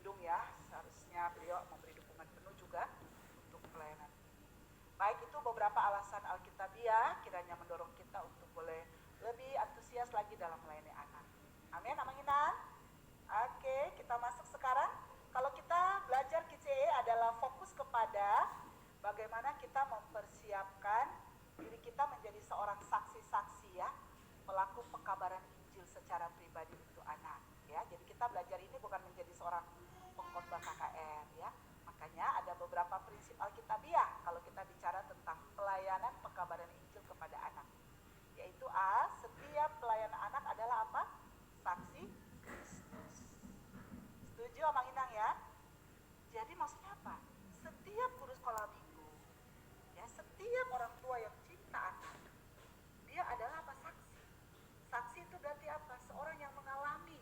mendung ya, seharusnya beliau memberi dukungan penuh juga untuk pelayanan ini. Baik, itu beberapa alasan Alkitabiah kiranya mendorong kita untuk boleh lebih antusias lagi dalam melayani anak. Amin, Amang Inang. Oke, kita masuk sekarang. Kalau kita belajar KCE adalah fokus kepada bagaimana kita mempersiapkan diri kita menjadi seorang saksi-saksi ya, pelaku pekabaran Injil secara pribadi untuk anak ya. Jadi kita belajar ini bukan menjadi seorang pengkhotbah KKR ya. Makanya ada beberapa prinsip Alkitabiah kalau kita bicara tentang pelayanan pekabaran Injil kepada anak. Yaitu A, setiap pelayanan anak adalah apa? Saksi Kristus. Setuju Amang Inang ya? Jadi maksudnya apa? Setiap guru sekolah minggu, ya, setiap orang tua yang cinta anak, dia adalah apa? Saksi. Saksi itu berarti apa? Seorang yang mengalami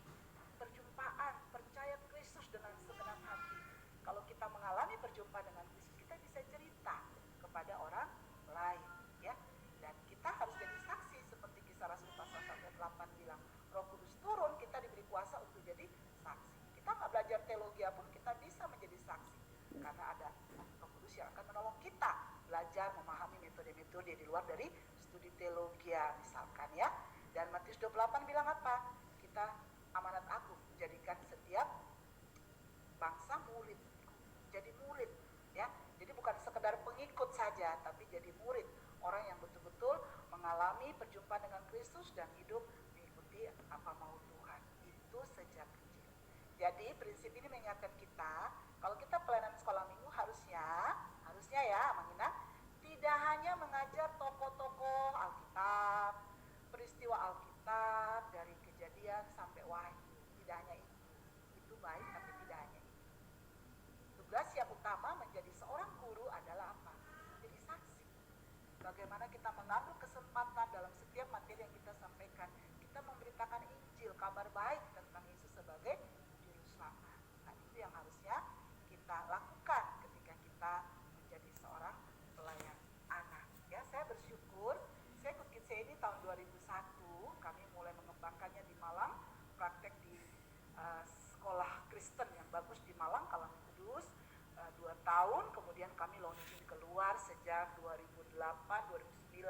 perjumpaan, percaya Kristus dengan segenap hati. Kalau kita mengalami perjumpaan dengan Kristus, kita bisa cerita kepada orang lain, ya. Dan kita harus jadi saksi seperti Kisah Rasul pasal 1-8 bilang, Roh Kudus turun, kita diberi kuasa untuk jadi saksi. Kita nggak belajar teologi pun kita bisa menjadi saksi karena ada Roh Kudus yang akan menolong kita belajar memahami metode-metode di luar dari studi teologi misalkan ya. Dan Matius 28 bilang apa? Kita amanat aku menjadikan setiap bangsa murid. Jadi murid ya. Jadi bukan sekedar pengikut saja, tapi jadi murid, orang yang betul-betul mengalami perjumpaan dengan Kristus dan hidup mengikuti apa mau Tuhan. Itu sejak kecil. Jadi prinsip ini mengingatkan kita, kalau kita pelayanan sekolah minggu harusnya ya, Mang Ina, tidak hanya mengajar tokoh-tokoh Alkitab, peristiwa Alkitab dari Kejadian sampai Wahyu. Tidak hanya itu. Itu baik, tapi tidak hanya itu. Tugas yang utama menjadi seorang guru adalah apa? Menjadi saksi. Bagaimana kita mengambil kesempatan dalam setiap materi yang kita sampaikan. Kita memberitakan Injil, kabar baik tentang Yesus sebagai juru selamat. Nah, itu yang harusnya kita lakukan ketika kita menjadi seorang pelayan anak. Ya, saya bersyukur, saya ikut KCE ini tahun 2001, kami mulai mengembangkannya di Malang, praktek di sekolah Kristen yang bagus di Malang, Kalang Kudus, 2 tahun, kemudian kami launching keluar sejak 2008-2009.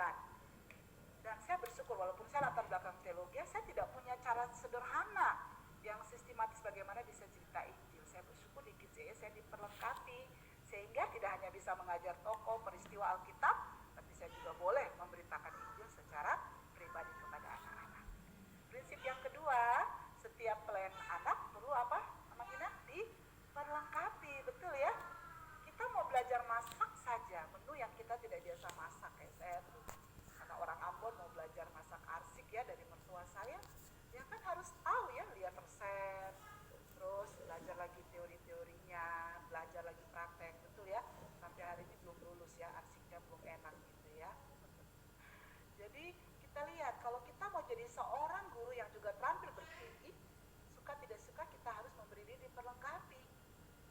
Dan saya bersyukur walaupun saya latar belakang teologi, saya tidak punya cara sederhana yang sistematis bagaimana bisa cerita Injil. Saya bersyukur di KCE saya diperlengkapi sehingga tidak hanya bisa mengajar tokoh peristiwa Alkitab, tapi saya juga boleh memberitakan Injil secara pribadi kepada anak-anak. Prinsip yang kedua, setiap pelayan anak perlu apa? Amang Ina? Diperlengkapi, betul ya? Kita mau belajar masak saja, menu yang kita tidak biasa masak kayak saya tuh. Karena orang Ambon mau belajar masak arsik ya dari mertua saya, ya kan harus tahu ya, lihat resep, terus belajar lagi teori-teorinya, belajar lagi praktek, betul ya? Sampai hari ini belum lulus ya, arsiknya belum enak gitu ya. Jadi kita lihat, kalau kita mau jadi seorang guru yang juga terampil berpikir, suka tidak suka kita harus memberi diri diperlengkapi,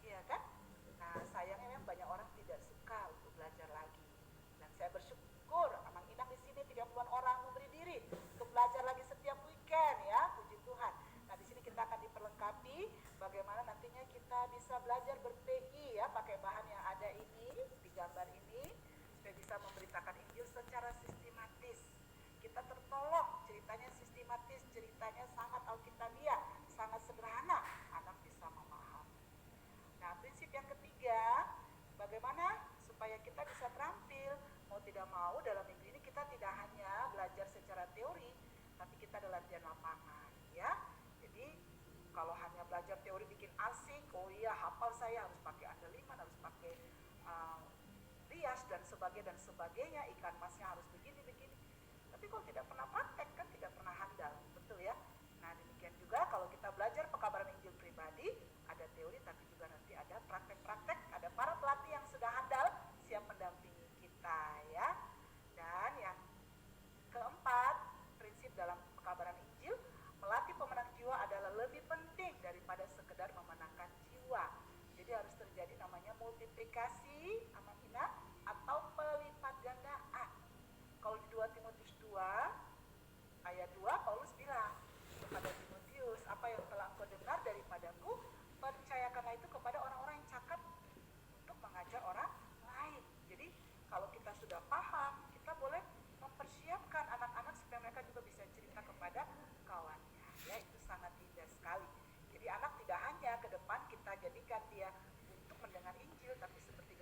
iya kan? Nah sayangnya memang banyak orang tidak suka untuk belajar lagi. Dan saya bersyukur, Amang Inang di sini 30-an orang memberi diri untuk belajar lagi setiap weekend ya, puji Tuhan. Nah di sini kita akan diperlengkapi bagaimana nantinya kita bisa belajar ber-PI ya, pakai bahan yang ada ini, di gambar ini, supaya bisa memberitakan Injil secara sistematis. Kita tertolong, ceritanya sistematis, ceritanya sangat Alkitabiah, sangat sederhana, anak bisa memahami. Nah prinsip yang ketiga, bagaimana supaya kita bisa terampil, mau tidak mau dalam minggu ini kita tidak hanya belajar secara teori, tapi kita ada latihan lapangan ya. Jadi kalau hanya belajar teori bikin asik, oh iya hafal saya harus pakai andaliman, harus pakai rias dan sebagainya, ikan masnya harus begini. Tapi kalau tidak pernah praktek kan tidak pernah handal, betul ya? Nah demikian juga kalau kita belajar pekabaran Injil pribadi, ada teori tapi juga nanti ada praktek-praktek, ada para pelatih yang sudah handal siap mendampingi kita ya. Dan yang keempat, prinsip dalam pekabaran Injil, melatih pemenang jiwa adalah lebih penting daripada sekedar memenangkan jiwa. Jadi harus terjadi namanya multiplikasi, Amang Ina, atau pelipat gandaan. Kalau di 2 Timotius 2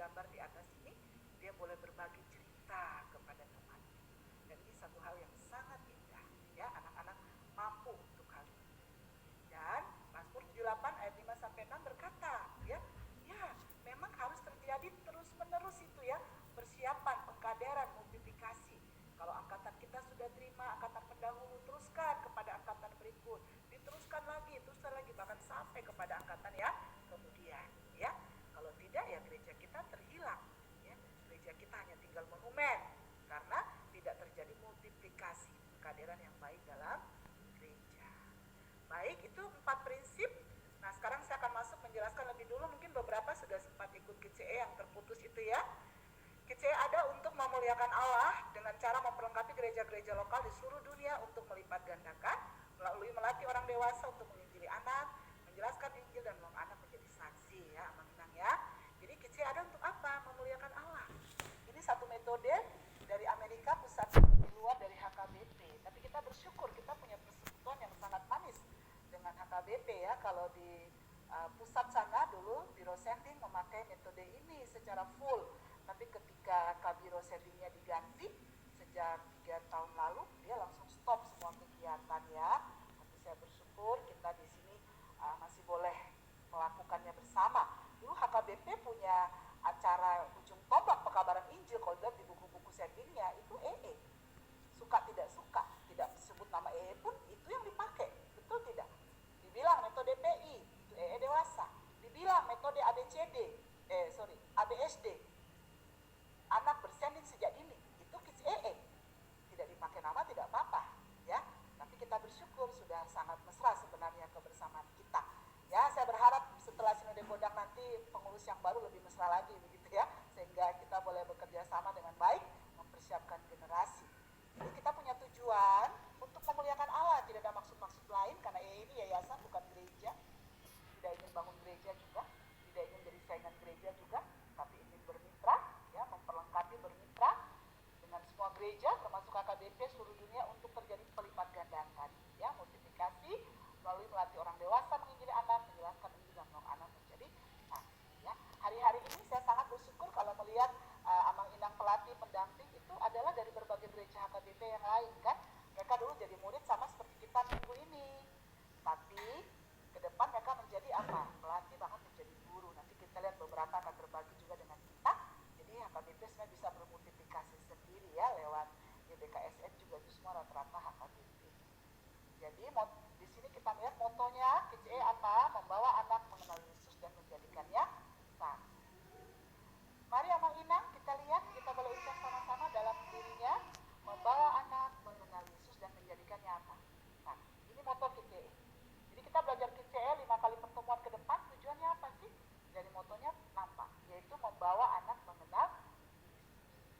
gambar di atas ini, dia boleh berbagi cerita kepada temannya. Dan ini satu hal yang sangat indah, ya, anak-anak mampu untuk hal ini. Dan Mazmur 78 ayat 5 sampai 6 berkata, ya, memang harus terjadi terus-menerus itu ya, persiapan, pengkaderan, multiplikasi. Kalau angkatan kita sudah terima, angkatan pendahulu teruskan kepada angkatan berikut, diteruskan lagi, bahkan sampai kepada angkatan ya kemudian, ya. Kalau tidak ya gereja kita terhilang, ya. Gereja kita hanya tinggal monumen karena tidak terjadi multiplikasi kehadiran yang baik dalam gereja. Baik, itu 4 prinsip. Nah, sekarang saya akan masuk menjelaskan lebih dulu, mungkin beberapa sudah sempat ikut KCE yang terputus itu ya. KCE ada untuk memuliakan Allah dengan cara memperlengkapi gereja-gereja lokal di seluruh dunia untuk melipat gandakan, melalui melatih orang dewasa untuk menginjili anak, menjelaskan Injil dan menolong anak menjadi saksi ya, mengenang ya. Jadi KCE ada untuk apa? Memuliakan Allah. Ini satu metode dari Amerika, pusat di luar dari HKBP. Tapi kita bersyukur kita punya persekutuan yang sangat manis dengan HKBP ya. Kalau di pusat sana dulu Biro Sending memakai metode ini secara full. Tapi ketika Kabiro Sendingnya diganti sejak 3 tahun lalu, dia langsung stop semua kegiatan ya. Tapi saya bersyukur kita di sini masih boleh melakukannya bersama. Dulu HKBP punya acara ujung tombak pekabaran Injil, kalau dilihat di buku-buku sendingnya itu EE. Suka tidak suka, tidak disebut nama EE pun itu yang dipakai, betul tidak? Dibilang metode PI, itu EE dewasa. Dibilang metode ABSD, anak bersending sejak dini, itu kids EE. Tidak dipakai nama tidak apa-apa ya. Tapi kita bersyukur sudah sangat mesra sebenarnya kebersamaan kita. Ya, saya berharap setelah Sinode Kodang nanti pengurus yang baru lebih mesra lagi begitu ya, sehingga kita boleh bekerja sama dengan baik mempersiapkan generasi. Jadi kita punya tujuan untuk memuliakan Allah, tidak ada maksud-maksud lain karena ini yayasan bukan gereja. Tidak ingin bangun gereja juga, tidak ingin jadi saingan gereja juga, tapi ingin bermitra ya, memperlengkapi bermitra dengan semua gereja termasuk HKBP seluruh dunia untuk terjadi pelipat gandakan ya, multiplikasi melalui melatih orang dewasa menginjili anak, menjelaskan Injil dan menolong anak menjadi saksi ya. Hari-hari ini saya sangat bersyukur kalau melihat Amang Inang pelatih pendamping itu adalah dari berbagai gereja HKBP yang lain kan. Mereka dulu jadi murid sama seperti kita minggu ini, tapi ke depan mereka menjadi apa? Pelatih, bahkan menjadi guru. Nanti kita lihat beberapa akan berbagi juga dengan kita. Jadi HKBP sebenarnya bisa bermultiplikasi sendiri ya, lewat YBKSN juga itu semua rata-rata HKBP. Jadi di sini kita lihat motonya KCE apa? Membawa anak mengenal Yesus dan menjadikannya saksi. Mari Amang Inang kita lihat, kita boleh ucap sama-sama dalam dirinya, membawa anak mengenal Yesus dan menjadikannya apa? Saksi. Ini moto KCE. Jadi kita belajar KCE 5 kali pertemuan ke depan, tujuannya apa sih? Dari motonya nampak, yaitu membawa anak mengenal Yesus.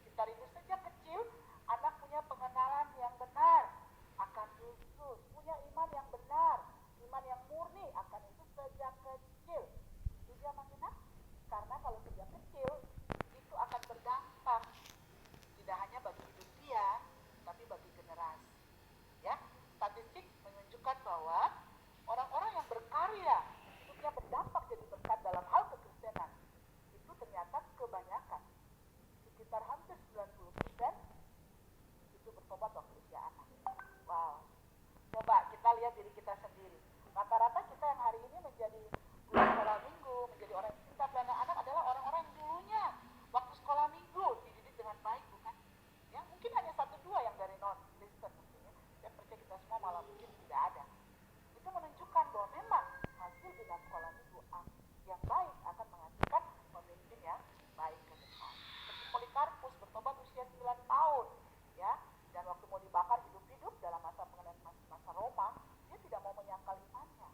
Kita rindu sejak kecil, anak punya pengenalan yang benar akan Yesus, punya iman yang benar, iman yang murni akan Yesus sejak kecil. Itu dia Mang Inang? Karena kalau sejak kecil itu akan berdampak tidak hanya bagi hidup dia, tapi bagi generasi. Ya, statistik menunjukkan bahwa orang-orang yang berkarya hidupnya berdampak jadi berkat dalam hal kekristenan itu ternyata kebanyakan, sekitar hampir 90% itu bertobat waktu usia anak. Wow. Coba kita lihat diri kita sendiri. Rata-rata kita yang hari ini menjadi guru sekolah minggu, menjadi orang yang cinta pelayanan anak adalah orang-orang yang dulunya waktu sekolah minggu dididik dengan baik, bukan? Ya, mungkin hanya 1-2 yang dari non-Kristen mungkin ya. Saya percaya kita semua malah mungkin tidak ada. Itu menunjukkan bahwa memang hasil bina sekolah minggu yang baik akan menghasilkan pemimpin yang baik ke depan. Seperti Polikarpus bertobat usia 9 tahun ya, dan waktu mau dibakar hidup-hidup dalam masa pengenalan masa Roma, dia tidak mau menyangkal imannya.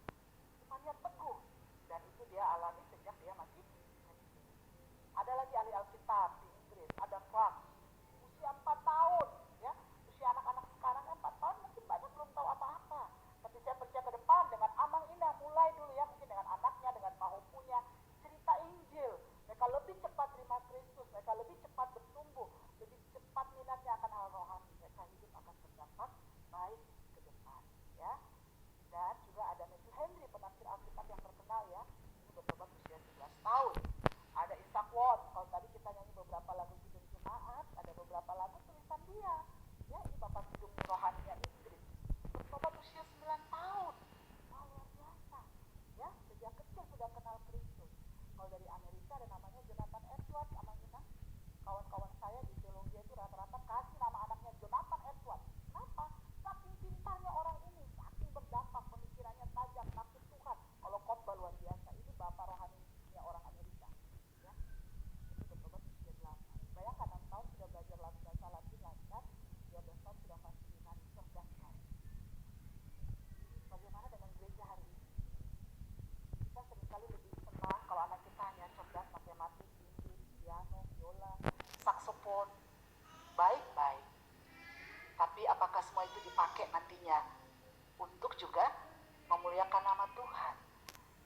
Imannya teguh, dan itu dia alami sejak dia masih kecil. Ada lagi ahli Alkitab di Inggris, ada Frank, usia 4 tahun ya. Usia anak-anak sekarang 4 tahun mungkin banyak belum tahu apa-apa, tapi dia. Ya, ini Bapak Kidung rohaninya Inggris. Bertobat usia 9 tahun. Wah, luar biasa. Ya, sejak kecil sudah kenal Kristus. Kalau dari Amerika ada namanya Jonathan Edwards, Amangina. Kawan-kawan saya di teologi itu rata-rata kasih nama anaknya Jonathan Edwards. Kenapa? Saking pintarnya orang ini, saking berdampak, pemikirannya tajam, takut Tuhan. Kalau khotbah luar biasa. Ini bapak rohaninya orang Amerika. Ya, itu bertobat usia 8. Bayangkan 6 tahun sudah belajar bahasa Latin lancar, 12 tahun sudah fasih Yunani, cerdas sekali. Bagaimana dengan gereja hari ini? Kita seringkali lebih senang kalau anak kita hanya cerdas matematik, Inggris, piano, biola, saksofon. Baik-baik. Tapi apakah semua itu dipakai nantinya untuk juga memuliakan nama Tuhan?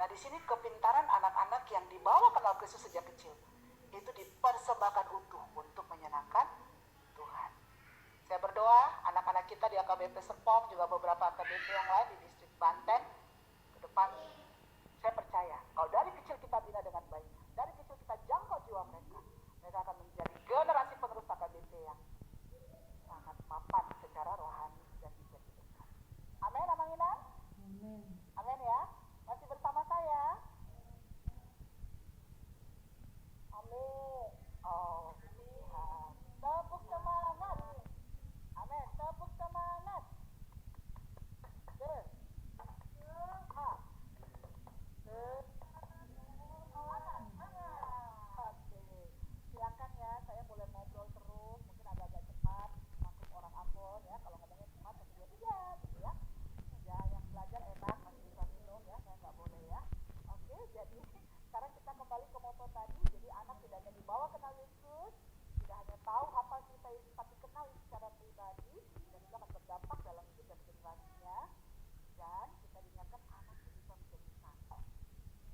Nah, di sini kepintaran anak-anak yang dibawa kenal Kristus sejak kecil itu dipersembahkan utuh untuk menyenangkan Tuhan. Saya berdoa anak-anak kita di AKBP Serpong, juga beberapa AKBP yang lain di distrik Banten ke depan, saya percaya kalau dari kecil kita bina dengan baik, dari kecil kita jangkau jiwa mereka, mereka akan menjadi generasi penerus AKBP yang sangat mapan secara rohani dan bisa didekat. Amin, Amangina? Amin. Amin ya. Masih bersama saya? Amin. Oh, lihat. Tepuk semangat. Amin. Tepuk semangat. Oke. Silakan ya, saya boleh ngobrol terus, mungkin agak-agak cepat, maklum orang Ambon ya, kalau ngomongnya cuma 1, 2, 3 gitu ya. Ya, yang belajar enak, masih bisa minum ya, saya nggak boleh ya. Oke, jadi sekarang kita kembali ke moto tadi. Jadi anak tidak hanya dibawa kenal Yesus, tidak hanya tahu hafal cerita Yesus, tapi kenal Yesus secara pribadi, dan itu akan berdampak dalam hidup dan generasinya. Dan kita diingatkan anak itu bisa menjadi saksi.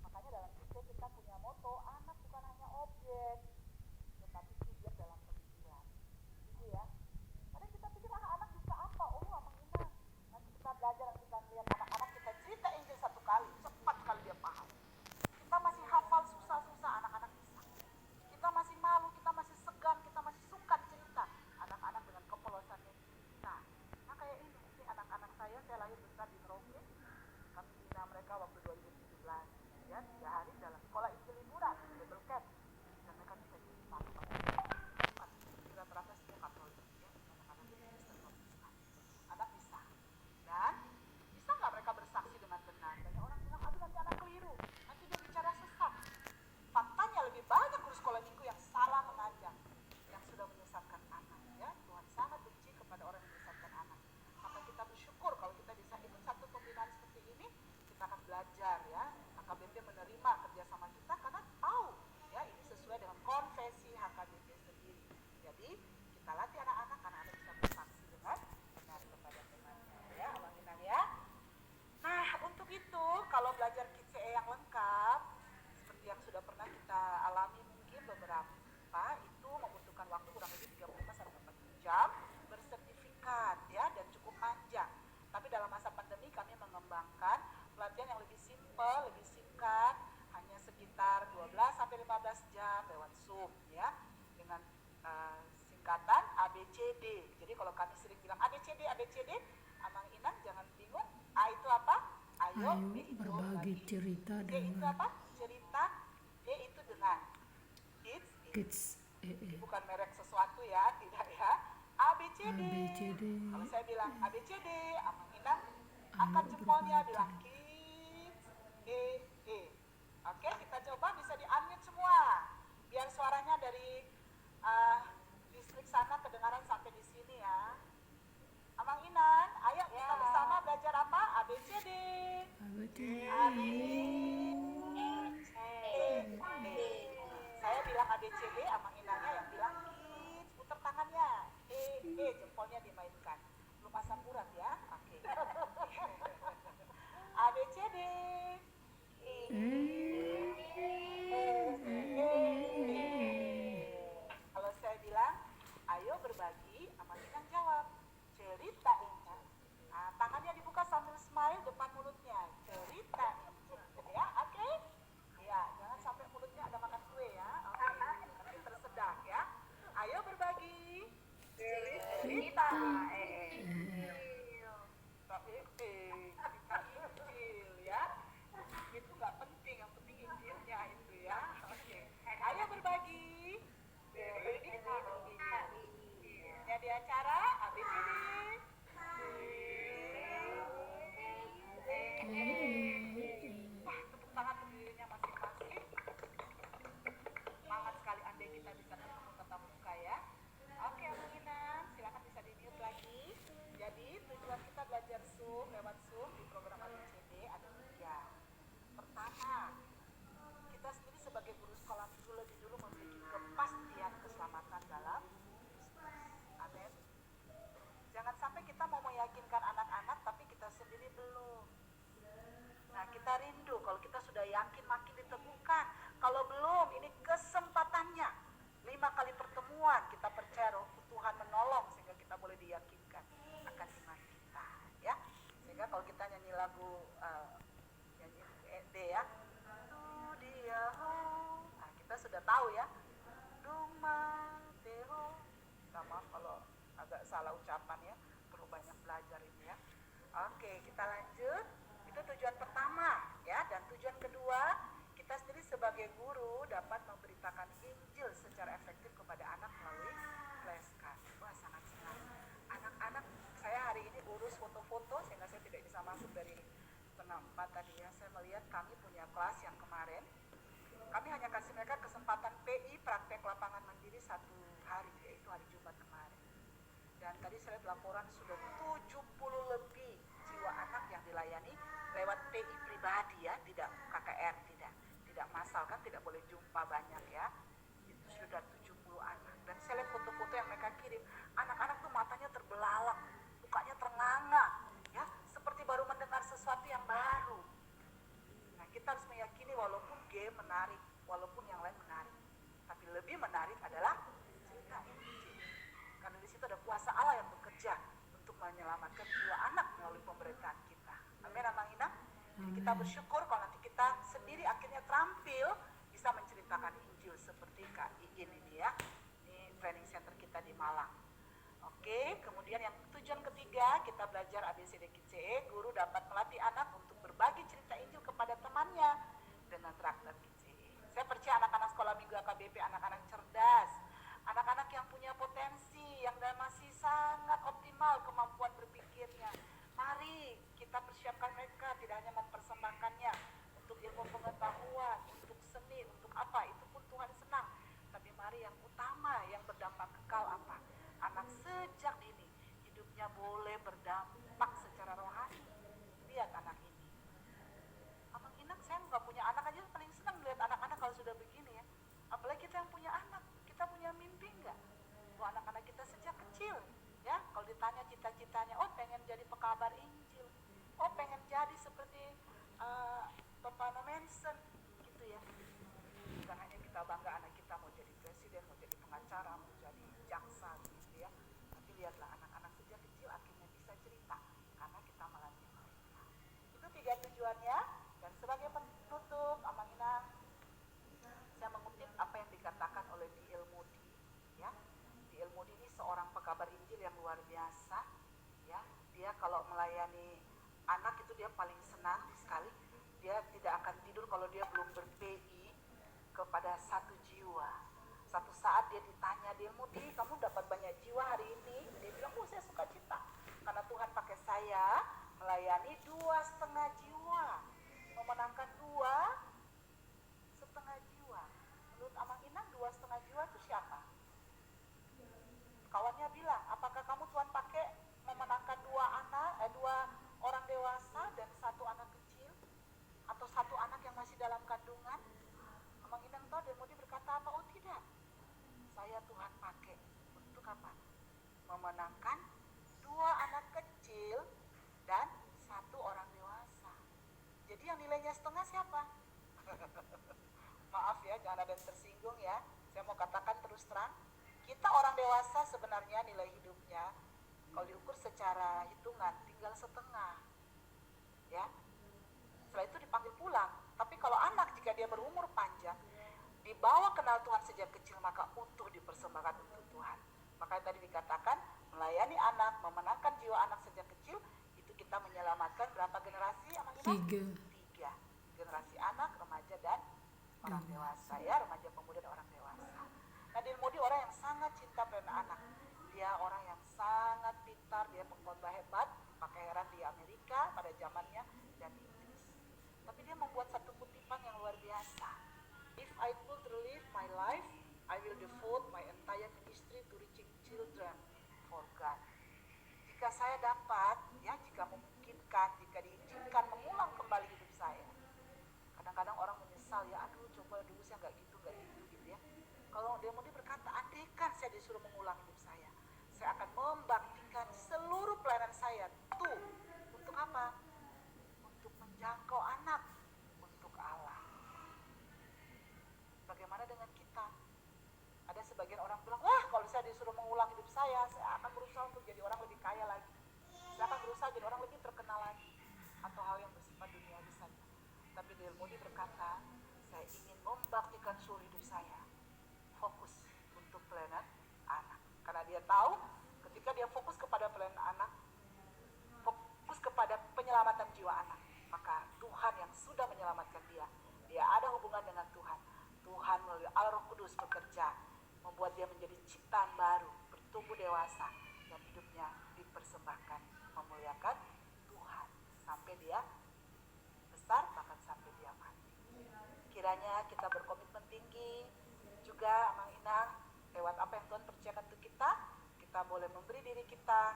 Makanya dalam kita punya moto, anak bukan hanya objek, tetapi subjek dalam pemikiran. Gitu ya. Kadang kita pikir anak bisa apa? Oh, Amang Inang. Nanti kita belajar, nanti kita lihat anak-anak kita cerita Injil 1 kali, cepat sekali dia paham. Kita masih hafal susah-susah, anak-anak bisa. Kita masih malu, kita masih segan, kita masih sungkan cerita. Anak-anak dengan kepolosannya bisa. Nah, kayak ini anak-anak saya lahir besar di Merauke. Kami bina mereka waktu 2017. Ya, 3 hari dalam sekolah Injil liburan, Bible Camp. Dan mereka bisa jadi papa. Rata-rata semua Katolik ya, anak-anak Kristen Protestan. Anak bisa. Dan bisa nggak mereka bersaksi dengan benar? Banyak orang bilang, aduh nanti anak keliru, nanti dia bicara sesat. Faktanya lebih banyak guru sekolah minggu yang salah mengajar, yang sudah menyesatkan anak. Ya, Tuhan sangat benci kepada orang yang menyesatkan anak. Maka kita bersyukur kalau kita bisa ikut satu pembinaan seperti ini, kita akan belajar ya. HKBP menerima kerjasama kita karena tahu ya ini sesuai dengan konfesi HKBP sendiri. Jadi kita latih anak-anak karena anak bisa bersaksi dengan benar kepada temannya ya, Amangina ya. Nah, untuk itu kalau belajar KCE yang lengkap seperti yang sudah pernah kita alami mungkin beberapa, itu membutuhkan waktu kurang lebih 35 sampai 40 jam bersertifikat ya, dan cukup panjang. Tapi dalam masa pandemi kami mengembangkan pelatihan yang lebih simpel, lebih singkat, hanya sekitar 12 sampai 15 jam lewat Zoom ya, dengan singkatan ABCD. Jadi kalau kami sering bilang ABCD, ABCD, Amang Inang jangan bingung. A itu apa? Ayo, B itu berbagi cerita C itu dengan apa? Cerita. D itu dengan. kids. Bukan merek sesuatu ya, tidak ya. ABCD. ABCD. Kalau saya bilang ABCD, Amang Inang angkat jempolnya, bilang kids, E. Oke, kita coba bisa di-unmute semua. Biar suaranya dari listrik sana kedengaran sampai di sini ya. Amang Inan, ayo kita bersama belajar apa? ABCD. Saya bilang ABCD, Amang Inannya yang bilang kids, putar tangannya. Jempolnya dimainkan. Belum asam urat ya. Oke. ABCD. Kalau saya bilang, ayo berbagi, Amang Inang jawab. Cerita Injil. Nah, tangannya dibuka sambil smile depan mulutnya. Cerita Injil. Ya, oke? Ya, jangan sampai mulutnya ada makan kue ya. Oke, nanti tersedak ya. Ayo berbagi. Cerita yakin makin diteguhkan. Kalau belum, ini kesempatannya. 5 kali pertemuan kita percaya roh Tuhan menolong sehingga kita boleh diyakinkan akan iman kita, ya. Sehingga kalau kita nyanyi lagu nyanyi D ya, tu dia ho, nah kita sudah tahu ya, Duma Teho. Minta maaf kalau agak salah ucapan ya, perlu banyak belajar ini ya. Oke, kita lanjut. Itu tujuan pertama ya, dan tujuan kedua, kita sendiri sebagai guru dapat memberitakan Injil secara efektif kepada anak melalui flashcard. Wah, sangat senang. Anak-anak, saya hari ini urus foto-foto sehingga saya tidak bisa masuk dari tempat tadi ya. Saya melihat kami punya kelas yang kemarin, kami hanya kasih mereka kesempatan PI, praktek lapangan mandiri 1 hari, yaitu hari Jumat kemarin. Dan tadi saya lihat laporan sudah 70 lebih jiwa anak yang dilayani lewat PI pribadi ya, tidak KKR, tidak massal kan, tidak boleh jumpa banyak ya. Itu sudah 70 anak. Dan saya lihat foto-foto yang mereka kirim, anak-anak tuh matanya terbelalak, mukanya ternganga ya, seperti baru mendengar sesuatu yang baru. Nah, kita harus meyakini walaupun game menarik, walaupun yang lain menarik, tapi lebih menarik adalah cerita Injil. Karena di situ ada kuasa Allah yang bekerja untuk menyelamatkan jiwa anak melalui pemberitaan kita. Amin, Amang Ina. Jadi kita bersyukur kalau nanti kita sendiri akhirnya terampil bisa menceritakan Injil seperti Kak Iin ini ya. Ini training center kita di Malang. Oke, kemudian yang tujuan ketiga, kita belajar ABCDQCE. Guru dapat melatih anak untuk berbagi cerita Injil kepada temannya dengan traktor QCE. Saya percaya anak-anak sekolah minggu AKBP, anak-anak cerdas, anak-anak yang punya potensi, yang masih sangat optimal kemampuan berpikirnya. Mari kita persiapkan mereka, tidak hanya mempersembahkannya untuk ilmu pengetahuan, untuk seni, untuk apa, itu pun Tuhan senang. Tapi mari yang utama, yang berdampak kekal apa? Anak sejak dini, hidupnya boleh berdampak secara rohani. Lihat anak ini. Abang Inak, saya nggak punya anak aja paling senang lihat anak-anak kalau sudah begini ya. Apalagi kita yang punya anak, kita punya mimpi nggak? Tuh anak-anak kita sejak kecil ya, kalau ditanya cita-citanya, oh pengen jadi pekabar Injil, oh pengen jadi seperti Bapak Manson gitu ya. Bukan hanya kita bangga anak kita mau jadi presiden, mau jadi pengacara, mau jadi jaksa gitu ya. Tapi lihatlah anak-anak sejak kecil akhirnya bisa cerita karena kita melatih mereka. Itu 3 tujuannya. Dan sebagai penutup, Amang Ina, saya mengutip apa yang dikatakan oleh D.L. Moody ya. D.L. Moody ini seorang pekabar Injil yang luar biasa ya. Dia kalau melayani anak itu dia paling senang sekali. Dia tidak akan tidur kalau dia belum ber-PI kepada 1 jiwa. Satu saat dia ditanya, D.L. Moody, kamu dapat banyak jiwa hari ini? Dia bilang, oh saya suka cita karena Tuhan pakai saya melayani 2,5 jiwa, memenangkan 2,5 jiwa. Menurut Amang Inang 2,5 jiwa itu siapa? Kawannya bilang, apakah kamu Tuhan pakai memenangkan 2 orang dewasa dan 1 anak kecil, atau 1 anak yang masih dalam kandungan? Amang Inang tahu, dan Moody berkata apa? Oh tidak, saya Tuhan pakai untuk apa? Memenangkan 2 anak kecil dan 1 orang dewasa. Jadi yang nilainya setengah siapa? Maaf ya, jangan ada yang tersinggung ya. Saya mau katakan terus terang, kita orang dewasa sebenarnya nilai hidupnya kalau diukur secara hitungan tinggal setengah ya. Setelah itu dipanggil pulang. Tapi kalau anak, jika dia berumur panjang, dibawa kenal Tuhan sejak kecil, maka utuh dipersembahkan untuk Tuhan. Makanya tadi dikatakan melayani anak, memenangkan jiwa anak sejak kecil, itu kita menyelamatkan berapa generasi? 3 generasi anak, remaja dan orang dewasa ya, remaja, pemuda dan orang dewasa. Nah, D.L. Moody orang yang sangat cinta pada anak. Dia orang yang sangat pintar, dia pengkhotbah hebat, pakai heran di Amerika pada zamannya dan di Inggris. Tapi dia membuat satu kutipan yang luar biasa. If I could relive my life, I will devote my entire ministry to reaching children for God. Jika saya dapat, ya jika memungkinkan, jika diizinkan mengulang kembali hidup saya. Kadang-kadang orang menyesal ya, aduh coba dulu saya nggak gitu ya. Kalau D.L. Moody berkata, andaikan saya disuruh mengulang hidup saya akan membaktikan seluruh pelayanan saya tuh untuk apa? Untuk menjangkau anak, untuk Allah. disuruh mengulang hidup saya akan berusaha untuk jadi orang lebih kaya lagi. Saya akan berusaha jadi orang lebih terkenal lagi. Atau hal yang bersifat duniawi saja. Tapi Dale Moody berkata, saya ingin membaktikan seluruh hidup saya fokus untuk pelayanan anak. Karena dia tahu ketika dia fokus kepada pelayanan anak, fokus kepada penyelamatan jiwa anak, maka Tuhan yang sudah menyelamatkan dia ada hubungan dengan Tuhan. Tuhan melalui Allah Roh Kudus bekerja, membuat dia menjadi ciptaan baru, bertumbuh dewasa, dan hidupnya dipersembahkan, memuliakan Tuhan sampai dia besar, bahkan sampai dia mati. Kiranya kita berkomitmen tinggi juga, Amang Inang, lewat apa yang Tuhan percayakan untuk kita boleh memberi diri kita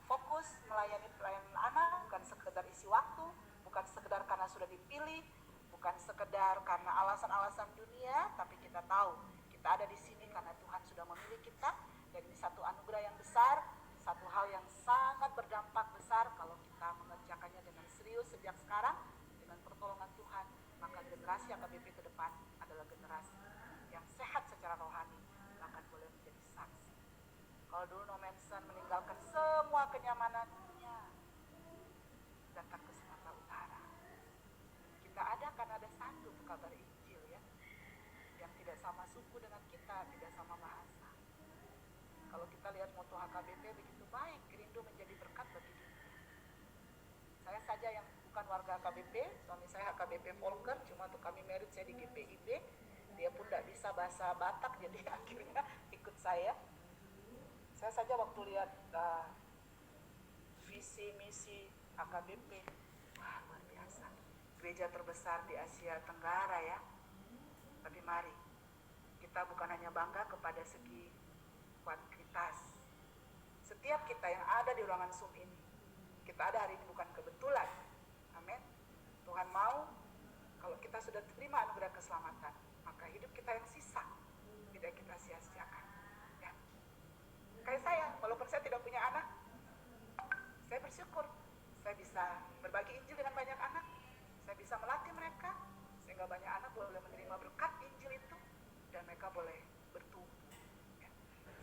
fokus melayani pelayanan anak, bukan sekedar isi waktu, bukan sekedar karena sudah dipilih, bukan sekedar karena alasan-alasan dunia, tapi kita tahu kita ada di sini karena Tuhan sudah memilih kita, dan ini satu anugerah yang besar, satu hal yang sangat berdampak besar kalau kita mengerjakannya dengan serius sejak sekarang, dengan pertolongan Tuhan, maka generasi AKBP ke depan adalah generasi yang sehat secara rohani, bahkan boleh menjadi saksi. Kalau dulu No Manson meninggalkan semua kenyamanannya, datang ke Sumatera Utara. Kita ada karena ada satu kabar Injil ya, yang tidak sama suku dengan kita, tidak sama bahasa. Kalau kita lihat moto HKBP begitu baik, rindu menjadi berkat bagi dunia. Saya saja yang bukan warga HKBP, suami saya HKBP Volker, cuma untuk kami merit saya di GPIB, dia pun tidak bisa bahasa Batak, jadi akhirnya ikut saya. Saya saja waktu lihat visi misi HKBP, wah luar biasa, gereja terbesar di Asia Tenggara ya. Tapi mari kita bukan hanya bangga kepada segi kuantitas. Setiap kita yang ada di ruangan Zoom ini, kita ada hari ini bukan kebetulan. Amin. Tuhan mau kalau kita sudah terima anugerah keselamatan, maka hidup kita yang sisa tidak kita sia-siakan. Ya. Kayak saya, walaupun saya tidak punya anak, saya bersyukur saya bisa berbagi Injil dengan banyak anak, saya bisa melatih mereka sehingga banyak anak boleh menerima berkat Injil itu dan mereka boleh bertumbuh. Ya.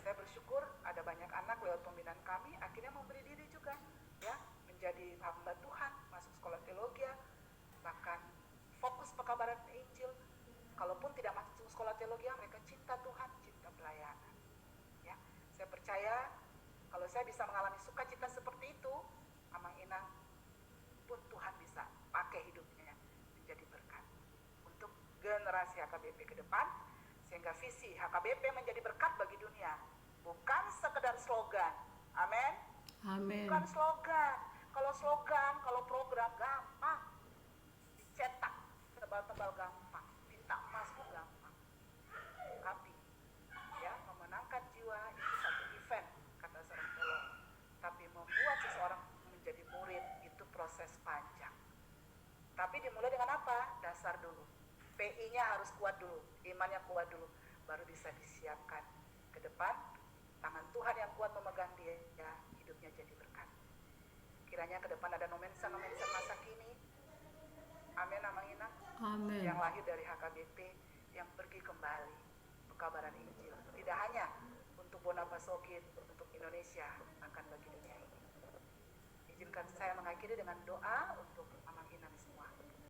Saya bersyukur ada banyak anak lewat pembinaan kami akhirnya memberi diri juga ya, menjadi hamba Tuhan, masuk sekolah teologi, bahkan fokus pekabaran Injil. Kalaupun tidak masuk sekolah teologi, mereka cinta Tuhan, cinta pelayanan. Ya, saya percaya kalau saya bisa mengalami sukacita seperti itu, Amang Inang pun Tuhan bisa pakai hidupnya menjadi berkat untuk generasi HKBP ke depan, sehingga visi HKBP menjadi berkat bagi dunia, bukan sekedar slogan. Amin. Amin. Bukan slogan. Kalau slogan, kalau program gampang, dicetak tebal-tebal gampang, minta emas pun gampang. Tapi ya, memenangkan jiwa itu satu event, kata seorang teolog. Tapi membuat seseorang menjadi murid itu proses panjang. Tapi dimulai dengan apa? Dasar dulu. PI-nya harus kuat dulu, imannya kuat dulu, baru bisa disiapkan ke depan. Tangan Tuhan yang kuat memegang dia, ya, hidupnya jadi berkat. Kiranya ke depan ada nomensan masa kini. Amin, Amang Inang. Amin. Yang lahir dari HKBP, yang pergi kembali pekabaran Injil. Tidak hanya untuk Bonapasokit, untuk Indonesia, akan bagi dunia ini. Izinkan saya mengakhiri dengan doa untuk Amang Inang.